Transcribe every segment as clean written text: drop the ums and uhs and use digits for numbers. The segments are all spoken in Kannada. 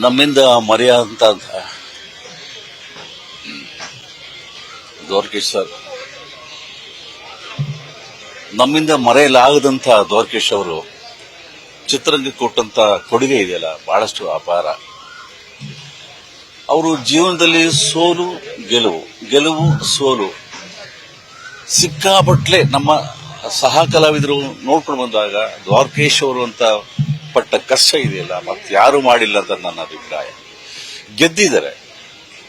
ನಮ್ಮಿಂದ ಮರೆಯುವಂತ ದ್ವಾರಕೀಶ್ ಸರ್, ನಮ್ಮಿಂದ ಮರೆಯಲಾಗದಂತ ದ್ವಾರಕೀಶ್ ಅವರು ಚಿತ್ರರಂಗಕ್ಕೆ ಕೊಟ್ಟಂತ ಕೊಡುಗೆ ಇದೆಯಲ್ಲ ಬಹಳಷ್ಟು ಅಪಾರ. ಅವರು ಜೀವನದಲ್ಲಿ ಸೋಲು ಗೆಲುವು, ಗೆಲುವು ಸೋಲು ಸಿಕ್ಕಾಪಟ್ಲೆ ನಮ್ಮ ಸಹ ಕಲಾವಿದರು ನೋಡ್ಕೊಂಡು ಬಂದಾಗ ದ್ವಾರಕೀಶ್ ಅವರು ಅಂತ ಪಟ್ಟ ಕಷ್ಟ ಇದೆಯಲ್ಲ ಮತ್ತೆ ಯಾರು ಮಾಡಿಲ್ಲ ಅಂತ ನನ್ನ ಅಭಿಪ್ರಾಯ. ಗೆದ್ದಿದ್ದಾರೆ,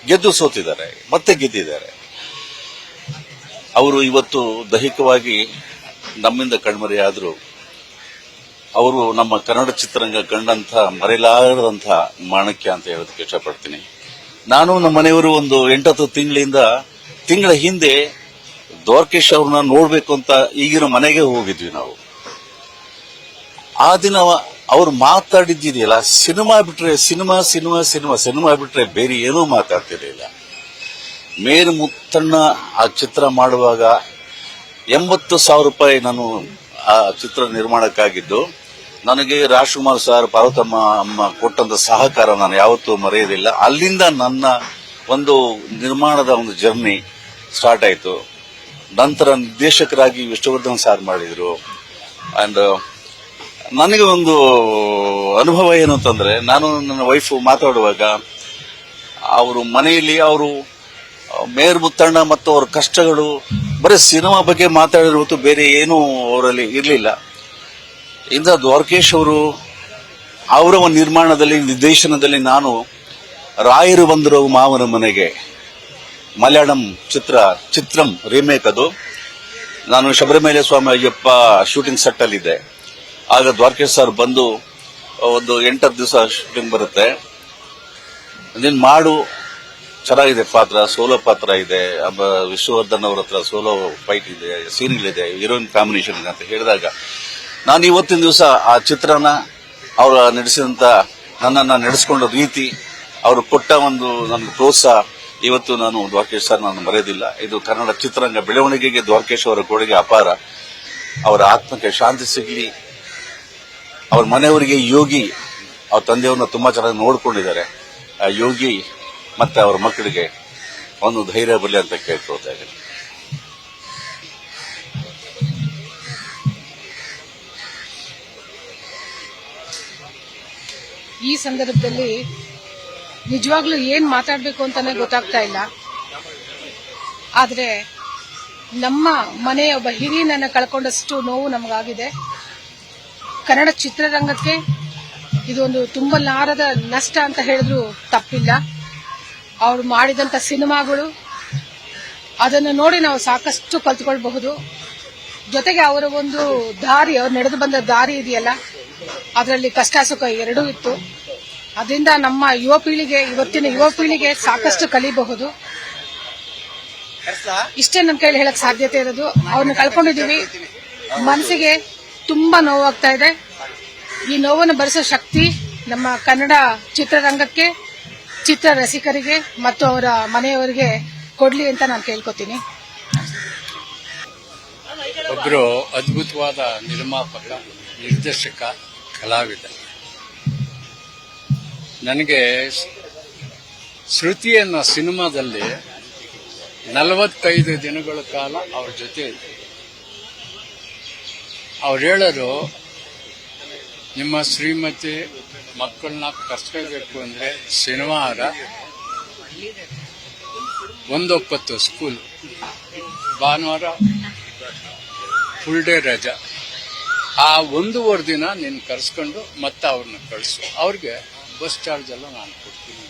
ಗೆದ್ದು ಸೋತಿದ್ದಾರೆ, ಮತ್ತೆ ಗೆದ್ದಿದ್ದಾರೆ. ಅವರು ಇವತ್ತು ದೈಹಿಕವಾಗಿ ನಮ್ಮಿಂದ ಕಣ್ಮರೆಯಾದ್ರು ಅವರು ನಮ್ಮ ಕನ್ನಡ ಚಿತ್ರರಂಗ ಕಂಡಂತ ಮರೆಯಲಾಗದಂತ ಮಾಣಿಕ್ಯ ಅಂತ ಹೇಳೋದಕ್ಕೆ ಇಷ್ಟಪಡ್ತೀನಿ. ನಾನು ನಮ್ಮ ಮನೆಯವರು ಒಂದು 8-10 ತಿಂಗಳ ಹಿಂದೆ ದ್ವಾರಕೀಶ್ ಅವ್ರನ್ನ ನೋಡ್ಬೇಕು ಅಂತ ಈಗಿನ ಮನೆಗೆ ಹೋಗಿದ್ವಿ ನಾವು. ಆ ದಿನ ಅವ್ರು ಮಾತಾಡಿದ್ದಿದೆಯಲ್ಲ, ಸಿನಿಮಾ ಬಿಟ್ರೆ ಸಿನಿಮಾ ಸಿನಿಮಾ ಸಿನಿಮಾ ಸಿನಿಮಾ ಬಿಟ್ರೆ ಬೇರೆ ಏನೂ ಮಾತಾಡ್ತಿರ್ಲಿಲ್ಲ. ಮೇರು ಮುತ್ತಣ್ಣ ಆ ಚಿತ್ರ ಮಾಡುವಾಗ 80,000 ರೂಪಾಯಿ ನಾನು ಆ ಚಿತ್ರ ನಿರ್ಮಾಣಕ್ಕಾಗಿದ್ದು. ನನಗೆ ರಾಜ್ಕುಮಾರ್ ಸರ್, ಪಾರ್ವತಮ್ಮ ಅಮ್ಮ ಕೊಟ್ಟಂತ ಸಹಕಾರ ನಾನು ಯಾವತ್ತೂ ಮರೆಯೋದಿಲ್ಲ. ಅಲ್ಲಿಂದ ನನ್ನ ಒಂದು ನಿರ್ಮಾಣದ ಒಂದು ಜರ್ನಿ ಸ್ಟಾರ್ಟ್ ಆಯಿತು. ನಂತರ ನಿರ್ದೇಶಕರಾಗಿ ವಿಷ್ಣುವರ್ಧನ್ ಸರ್ ಮಾಡಿದ್ರು. ಅಂಡ್ ನನಗೆ ಒಂದು ಅನುಭವ ಏನು ಅಂತಂದ್ರೆ, ನಾನು ನನ್ನ ವೈಫ್ ಮಾತಾಡುವಾಗ ಅವರು ಮನೆಯಲ್ಲಿ ಅವರು ಮೇರ್ ಮುತ್ತಣ್ಣ ಮತ್ತು ಅವರ ಕಷ್ಟಗಳು ಬರೀ ಸಿನಿಮಾ ಬಗ್ಗೆ ಮಾತಾಡಿರುವುದು, ಬೇರೆ ಏನೂ ಅವರಲ್ಲಿ ಇರಲಿಲ್ಲ. ಇಂದ ದ್ವಾರಕೀಶ್ ಅವರು ಅವರ ನಿರ್ಮಾಣದಲ್ಲಿ, ನಿರ್ದೇಶನದಲ್ಲಿ ನಾನು ರಾಯರು ಬಂದರು ಮಾವನ ಮನೆಗೆ ಮಲಯಾಳಂ ಚಿತ್ರಂ ರೀಮೇಕ್, ಅದು ನಾನು ಶಬರಿಮಲೆ ಸ್ವಾಮಿ ಅಯ್ಯಪ್ಪ ಶೂಟಿಂಗ್ ಸೆಟ್ ಅಲ್ಲಿದ್ದೆ. ಆಗ ದ್ವಾರಕೀಶ್ ಸರ್ ಬಂದು ಒಂದು 8-10 ದಿವಸ ಶೂಟಿಂಗ್ ಬರುತ್ತೆ, ನೀನ್ ಮಾಡು, ಚೆನ್ನಾಗಿದೆ ಪಾತ್ರ, ಸೋಲೋ ಪಾತ್ರ ಇದೆ, ವಿಷ್ಣುವರ್ಧನ್ ಅವರ ಹತ್ರ ಸೋಲೋ ಫೈಟ್ ಇದೆ, ಸೀನ್ಗಳಿದೆ, ಹೀರೋಯಿನ್ ಕಾಂಬಿನೇಷನ್ ಇದೆ ಅಂತ ಹೇಳಿದಾಗ ನಾನು ಇವತ್ತಿನ ದಿವಸ ಆ ಚಿತ್ರನ ಅವರು ನಡೆಸಿದಂತ, ನನ್ನನ್ನು ನಡೆಸಿಕೊಂಡ ರೀತಿ, ಅವರು ಕೊಟ್ಟ ಒಂದು ನನಗೆ ಪ್ರೋತ್ಸಾಹ, ಇವತ್ತು ನಾನು ದ್ವಾರಕೀಶ್ ಸರ್ ನಾನು ಮರೆಯೋದಿಲ್ಲ. ಇದು ಕನ್ನಡ ಚಿತ್ರರಂಗ ಬೆಳವಣಿಗೆಗೆ ದ್ವಾರಕೀಶ್ ಅವರ ಕೊಡುಗೆ ಅಪಾರ. ಅವರ ಆತ್ಮಕ್ಕೆ ಶಾಂತಿ ಸಿಗಲಿ. ಅವ್ರ ಮನೆಯವರಿಗೆ ಯೋಗಿ, ಅವ್ರ ತಂದೆಯವ್ರನ್ನ ತುಂಬಾ ಚೆನ್ನಾಗಿ ನೋಡ್ಕೊಂಡಿದ್ದಾರೆ. ಆ ಯೋಗಿ ಮತ್ತೆ ಅವರ ಮಕ್ಕಳಿಗೆ ಒಂದು ಧೈರ್ಯ ಬರಲಿ ಅಂತ ಕೇಳ್ಕೊಳ್ತಾ ಇದ್ದೀನಿ. ಈ ಸಂದರ್ಭದಲ್ಲಿ ನಿಜವಾಗ್ಲೂ ಏನ್ ಮಾತಾಡ್ಬೇಕು ಅಂತಾನೆ ಗೊತ್ತಾಗ್ತಾ ಇಲ್ಲ. ಆದ್ರೆ ನಮ್ಮ ಮನೆಯ ಒಬ್ಬ ಹಿರಿಯನನ್ನ ಕಳ್ಕೊಂಡಷ್ಟು ನೋವು ನಮಗಾಗಿದೆ. ಕನ್ನಡ ಚಿತ್ರರಂಗಕ್ಕೆ ಇದೊಂದು ತುಂಬಲಾರದ ನಷ್ಟ ಅಂತ ಹೇಳಿದ್ರು ತಪ್ಪಿಲ್ಲ. ಅವರು ಮಾಡಿದಂತ ಸಿನಿಮಾಗಳು, ಅದನ್ನು ನೋಡಿ ನಾವು ಸಾಕಷ್ಟು ಕಲ್ತ್ಕೊಳ್ಬಹುದು. ಜೊತೆಗೆ ಅವರ ಒಂದು ದಾರಿ, ಅವ್ರು ನಡೆದು ಬಂದ ದಾರಿ ಇದೆಯಲ್ಲ, ಅದರಲ್ಲಿ ಕಷ್ಟ ಸುಖ ಎರಡೂ ಇತ್ತು. ಅದರಿಂದ ನಮ್ಮ ಇವತ್ತಿನ ಯುವ ಪೀಳಿಗೆ ಸಾಕಷ್ಟು ಕಲಿಬಹುದು. ಇಷ್ಟೇ ನನ್ನ ಕೈಲಿ ಹೇಳಕ್ ಸಾಧ್ಯತೆ ಇರೋದು. ಅವ್ರನ್ನ ಕಳ್ಕೊಂಡಿದೀವಿ, ಮನಸ್ಸಿಗೆ ತುಂಬಾ ನೋವಾಗ್ತಾ ಇದೆ. ಈ ನೋವನ್ನು ಭರಿಸೋ ಶಕ್ತಿ ನಮ್ಮ ಕನ್ನಡ ಚಿತ್ರರಂಗಕ್ಕೆ, ಚಿತ್ರ ರಸಿಕರಿಗೆ ಮತ್ತು ಅವರ ಮನೆಯವರಿಗೆ ಕೊಡ್ಲಿ ಅಂತ ನಾನು ಕೇಳ್ಕೊತೀನಿ. ಒಬ್ಬರು ಅದ್ಭುತವಾದ ನಿರ್ಮಾಪಕ, ನಿರ್ದೇಶಕ, ಕಲಾವಿದ. ನನಗೆ ಶ್ರುತಿ ಅನ್ನೋ ಸಿನಿಮಾದಲ್ಲಿ 45 ದಿನಗಳ ಕಾಲ ಅವ್ರ ಜೊತೆ ಇದ್ದೆ. ಅವ್ರು ಹೇಳೋರು, ನಿಮ್ಮ ಶ್ರೀಮತಿ ಮಕ್ಕಳನ್ನ ಕರ್ಸ್ಕೋಬೇಕು ಅಂದ್ರೆ ಶನಿವಾರ ಒಂದೊಪ್ಪತ್ತು ಸ್ಕೂಲ್, ಭಾನುವಾರ ಫುಲ್ ಡೇ ರಜಾ. ಆ 1.5 ದಿನ ನೀನು ಕರ್ಸ್ಕೊಂಡು ಮತ್ತೆ ಅವ್ರನ್ನ ಕಳಿಸು, ಅವ್ರಿಗೆ ಬಸ್ ಚಾರ್ಜ್ ಎಲ್ಲ ನಾನು ಕೊಡ್ತೀನಿ.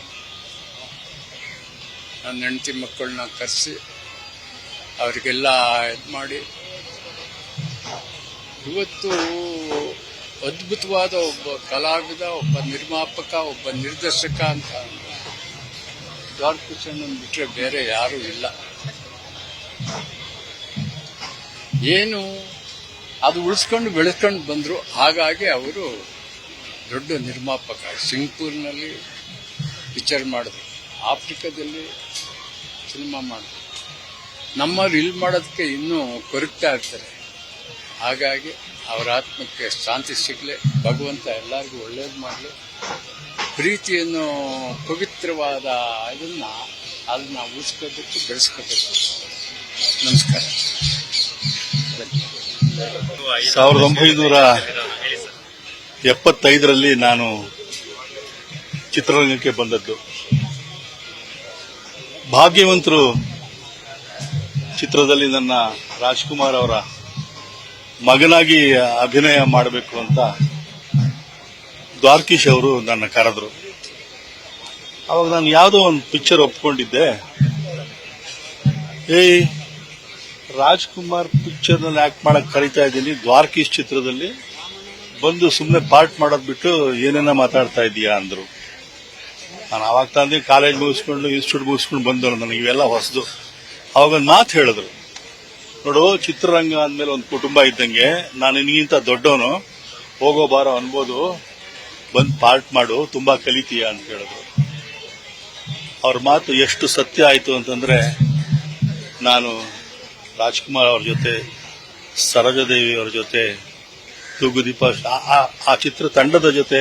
ನನ್ನ ಹೆಂಡತಿ ಮಕ್ಕಳನ್ನ ಕರೆಸಿ ಅವರಿಗೆಲ್ಲ ಇದು ಮಾಡಿ, ಇವತ್ತು ಅದ್ಭುತವಾದ ಒಬ್ಬ ಕಲಾವಿದ, ಒಬ್ಬ ನಿರ್ಮಾಪಕ, ಒಬ್ಬ ನಿರ್ದೇಶಕ ಅಂತ ದ್ವಾರಕೀಶ್ ಬಿಟ್ರೆ ಬೇರೆ ಯಾರೂ ಇಲ್ಲ. ಏನು ಅದು ಉಳಿಸ್ಕೊಂಡು ಬೆಳೆಸ್ಕೊಂಡು ಬಂದ್ರು. ಹಾಗಾಗಿ ಅವರು ದೊಡ್ಡ ನಿರ್ಮಾಪಕ. ಸಿಂಗಪೂರ್ನಲ್ಲಿ ಪಿಕ್ಚರ್ ಮಾಡಿದ್ರು, ಆಫ್ರಿಕಾದಲ್ಲಿ ಸಿನಿಮಾ ಮಾಡಿದ್ರು. ನಮ್ಮವ್ರು ಇಲ್ಲಿ ಮಾಡೋದಕ್ಕೆ ಇನ್ನೂ ಕೊರಗ್ತಾ ಇರ್ತಾರೆ. ಹಾಗಾಗಿ ಅವರ ಆತ್ಮಕ್ಕೆ ಶಾಂತಿ ಸಿಗಲಿ, ಭಗವಂತ ಎಲ್ಲರಿಗೂ ಒಳ್ಳೇದು ಮಾಡಲಿ. ಪ್ರೀತಿಯನ್ನು ಪವಿತ್ರವಾದ ಅದನ್ನ ಉಳಿಸ್ಕೋಬೇಕು, ಬೆಳೆಸ್ಕೋಬೇಕು. ನಮಸ್ಕಾರ. 1975ರಲ್ಲಿ ನಾನು ಚಿತ್ರರಂಗಕ್ಕೆ ಬಂದದ್ದು. ಭಾಗ್ಯವಂತರು ಚಿತ್ರದಲ್ಲಿ ನನ್ನ ರಾಜ್ಕುಮಾರ್ ಅವರ ಮಗನಾಗಿ ಅಭಿನಯ ಮಾಡಬೇಕು ಅಂತ ದ್ವಾರಕೀಶ್ ಅವರು ನನ್ನ ಕರೆದ್ರು. ಅವಾಗ ನಾನು ಯಾವುದೋ ಒಂದು ಪಿಕ್ಚರ್ ಒಪ್ಕೊಂಡಿದ್ದೆ. ರಾಜ್ಕುಮಾರ್ ಪಿಕ್ಚರ್ನಲ್ಲಿ ಆಕ್ಟ್ ಮಾಡಕ್ ಕರೀತಾ ಇದ್ದೀನಿ, ದ್ವಾರಕೀಶ್ ಚಿತ್ರದಲ್ಲಿ ಬಂದು ಸುಮ್ಮನೆ ಪಾರ್ಟ್ ಮಾಡೋದ್ ಬಿಟ್ಟು ಏನೇನ ಮಾತಾಡ್ತಾ ಇದೀಯಾ ಅಂದ್ರು. ನಾನು ಅವಾಗ ತಂದೆ ಕಾಲೇಜ್ ಮುಗಿಸ್ಕೊಂಡು ಇನ್ಸ್ಟಿಟ್ಯೂಟ್ ಮುಗಿಸ್ಕೊಂಡು ಬಂದವರು, ನನಗೆ ಇವೆಲ್ಲ ಹೊಸದು. ಅವಾಗ ಒಂದು ಮಾತು ಹೇಳಿದ್ರು, ನೋಡು ಚಿತ್ರರಂಗ ಅಂದ್ಮೇಲೆ ಒಂದು ಕುಟುಂಬ ಇದ್ದಂಗೆ, ನಾನು ನಿನಗಿಂತ ದೊಡ್ಡವನು, ಹೋಗೋ ಬಾರೋ ಅನ್ಬೋದು, ಬಂದು ಪಾರ್ಟ್ ಮಾಡು, ತುಂಬಾ ಕಲಿತೀಯ ಅಂತ ಹೇಳಿದ್ರು. ಅವ್ರ ಮಾತು ಎಷ್ಟು ಸತ್ಯ ಆಯ್ತು ಅಂತಂದ್ರೆ, ನಾನು ರಾಜ್ಕುಮಾರ್ ಅವ್ರ ಜೊತೆ, ಸರೋಜಾದೇವಿ ಅವ್ರ ಜೊತೆ, ತೂಗುದೀಪ ಆ ಚಿತ್ರ ತಂಡದ ಜೊತೆ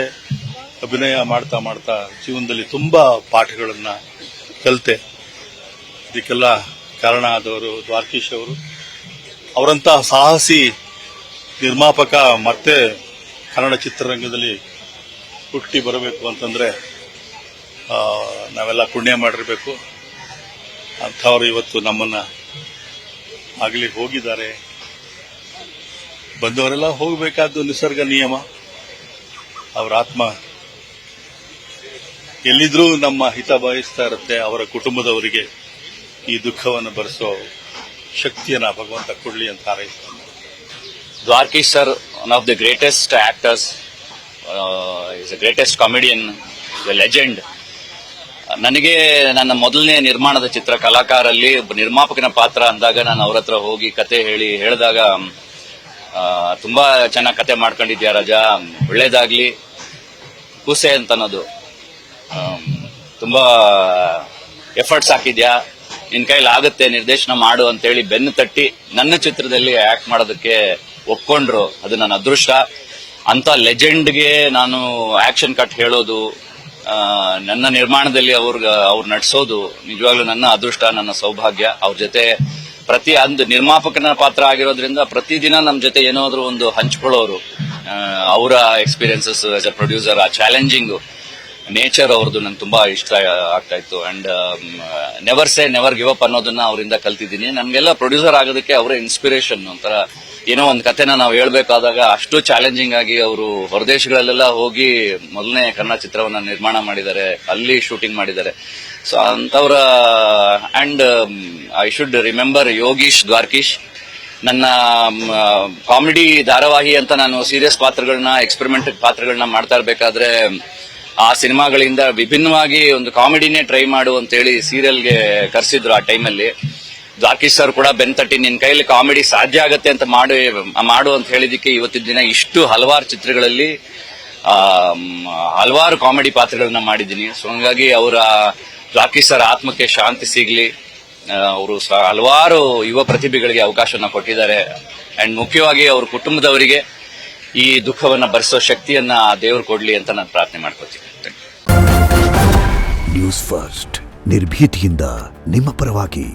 ಅಭಿನಯ ಮಾಡ್ತಾ ಮಾಡ್ತಾ ಜೀವನದಲ್ಲಿ ತುಂಬಾ ಪಾಠಗಳನ್ನ ಕಲಿತೆ. ಇದಕ್ಕೆಲ್ಲ ಕಾರಣ ಆದವರು ದ್ವಾರಕೀಶ್ ಅವರು. ಅವರಂತ ಸಾಹಸಿ ನಿರ್ಮಾಪಕ ಮತ್ತೆ ಕನ್ನಡ ಚಿತ್ರರಂಗದಲ್ಲಿ ಹುಟ್ಟಿ ಬರಬೇಕು ಅಂತಂದ್ರೆ ನಾವೆಲ್ಲ ಪುಣ್ಯ ಮಾಡಿರಬೇಕು. ಅಂಥವ್ರು ಇವತ್ತು ನಮ್ಮನ್ನ ಆಗಲಿ ಹೋಗಿದ್ದಾರೆ. ಬಂದವರೆಲ್ಲ ಹೋಗಬೇಕಾದ್ದು ನಿಸರ್ಗ ನಿಯಮ. ಅವರ ಆತ್ಮ ಎಲ್ಲಿದ್ರೂ ನಮ್ಮ ಹಿತ ಬಯಸ್ತಾ ಇರುತ್ತೆ. ಅವರ ಕುಟುಂಬದವರಿಗೆ ಈ ದುಃಖವನ್ನು ಭರಿಸೋ ಶಕ್ತಿಯನ್ನ ಭಗವಂತ ಕೊಡ್ಲಿ ಅಂತ ಹಾರೈಸ್ತಾನೆ. Dwarkish sir, one of the greatest actors, is the greatest comedian, the legend. ನನಗೆ ನನ್ನ ಮೊದಲನೇ ನಿರ್ಮಾಣದ ಚಿತ್ರ ಕಲಾಕಾರಲ್ಲಿ ನಿರ್ಮಾಪಕನ ಪಾತ್ರ ಅಂದಾಗ ನಾನು ಅವ್ರ ಹತ್ರ ಹೋಗಿ ಕತೆ ಹೇಳಿದಾಗ ತುಂಬಾ ಚೆನ್ನಾಗಿ ಕತೆ ಮಾಡ್ಕೊಂಡಿದ್ಯಾ ರಾಜಾ, ಒಳ್ಳೇದಾಗ್ಲಿ, ಕೂಸೆ ಅಂತ ಅನ್ನೋದು, ತುಂಬಾ ಎಫರ್ಟ್ಸ್ ಹಾಕಿದ್ಯಾ, ನಿನ್ ಕೈಲಿ ಆಗುತ್ತೆ, ನಿರ್ದೇಶನ ಮಾಡು ಅಂತೇಳಿ ಬೆನ್ನು ತಟ್ಟಿ ನನ್ನ ಚಿತ್ರದಲ್ಲಿ ಆಕ್ಟ್ ಮಾಡೋದಕ್ಕೆ ಒಪ್ಕೊಂಡ್ರು. ಅದು ನನ್ನ ಅದೃಷ್ಟ. ಅಂತ ಲೆಜೆಂಡ್ಗೆ ನಾನು ಆಕ್ಷನ್ ಕಟ್ ಹೇಳೋದು, ನನ್ನ ನಿರ್ಮಾಣದಲ್ಲಿ ಅವ್ರು ನಟಿಸೋದು ನಿಜವಾಗ್ಲೂ ನನ್ನ ಅದೃಷ್ಟ, ನನ್ನ ಸೌಭಾಗ್ಯ. ಅವ್ರ ಜೊತೆ ಒಂದು ನಿರ್ಮಾಪಕನ ಪಾತ್ರ ಆಗಿರೋದ್ರಿಂದ ಪ್ರತಿದಿನ ನಮ್ ಜೊತೆ ಏನಾದ್ರು ಒಂದು ಹಂಚ್ಕೊಳ್ಳೋರು. ಅವರ ಎಕ್ಸ್ಪೀರಿಯನ್ಸಸ್ ಆಸ್ ಅ ಪ್ರೊಡ್ಯೂಸರ್, ಆ ಚಾಲೆಂಜಿಂಗ್ ನೇಚರ್ ಅವ್ರದ್ದು ನಂಗೆ ತುಂಬಾ ಇಷ್ಟ ಆಗ್ತಾ ಇತ್ತು. And never say never give up ಅನ್ನೋದನ್ನ ಅವರಿಂದ ಕಲ್ತಿದ್ದೀನಿ. ನಮ್ಗೆಲ್ಲ ಪ್ರೊಡ್ಯೂಸರ್ ಆಗೋದಕ್ಕೆ ಅವರೇ ಇನ್ಸ್ಪಿರೇಷನ್. ಒಂಥರ ಏನೋ ಒಂದು ಕತೆನ ನಾವು ಹೇಳ್ಬೇಕಾದಾಗ ಅಷ್ಟು ಚಾಲೆಂಜಿಂಗ್ ಆಗಿ ಅವರು ಹೊರದೇಶಗಳಲ್ಲೆಲ್ಲ ಹೋಗಿ ಮೊದಲನೇ ಕನ್ನಡ ಚಿತ್ರವನ್ನ ನಿರ್ಮಾಣ ಮಾಡಿದ್ದಾರೆ, ಅಲ್ಲಿ ಶೂಟಿಂಗ್ ಮಾಡಿದ್ದಾರೆ. ಸೊ ಅಂತವ್ರ and I should remember Yogish Dwarakish. ನನ್ನ ಕಾಮಿಡಿ ಧಾರಾವಾಹಿ ಅಂತ ನಾನು ಸೀರಿಯಸ್ ಪಾತ್ರಗಳನ್ನ, ಎಕ್ಸ್ಪೆರಿಮೆಂಟ್ ಪಾತ್ರಗಳನ್ನ ಮಾಡ್ತಾ ಇರ್ಬೇಕಾದ್ರೆ ಆ ಸಿನಿಮಾಗಳಿಂದ ವಿಭಿನ್ನವಾಗಿ ಒಂದು ಕಾಮಿಡಿನೇ ಟ್ರೈ ಮಾಡು ಅಂತೇಳಿ ಸೀರಿಯಲ್ಗೆ ಕರೆಸಿದ್ರು. ಆ ಟೈಮಲ್ಲಿ ದ್ವಾರಕೀಶ್ ಸರ್ ಕೂಡ ಬೆನ್ತಟ್ಟಿ ನಿನ್ ಕೈಲಿ ಕಾಮಿಡಿ ಸಾಧ್ಯ ಆಗತ್ತೆ ಅಂತ ಮಾಡು ಅಂತ ಹೇಳಿದಕ್ಕೆ ಇವತ್ತಿನ ದಿನ ಇಷ್ಟು ಹಲವಾರು ಚಿತ್ರಗಳಲ್ಲಿ ಹಲವಾರು ಕಾಮಿಡಿ ಪಾತ್ರಗಳನ್ನ ಮಾಡಿದ್ದೀನಿ. ಸೊ ಹಂಗಾಗಿ ಅವರ ದ್ವಾರಕೀಶ್ ಸರ್ ಆತ್ಮಕ್ಕೆ ಶಾಂತಿ ಸಿಗ್ಲಿ. ಅವರು ಹಲವಾರು ಯುವ ಪ್ರತಿಭೆಗಳಿಗೆ ಅವಕಾಶವನ್ನ ಕೊಟ್ಟಿದ್ದಾರೆ. ಅಂಡ್ ಮುಖ್ಯವಾಗಿ ಅವ್ರ ಕುಟುಂಬದವರಿಗೆ ಈ ದುಃಖವನ್ನ ಭರಿಸೋ ಶಕ್ತಿಯನ್ನ ದೇವರು ಕೊಡ್ಲಿ ಅಂತ ನಾನು ಪ್ರಾರ್ಥನೆ ಮಾಡ್ಕೊತೀನಿ. ನ್ಯೂಸ್ ಫಸ್ಟ್, ನಿರ್ಭೀತಿಯಿಂದ ನಿಮ್ಮ ಪರವಾಗಿ.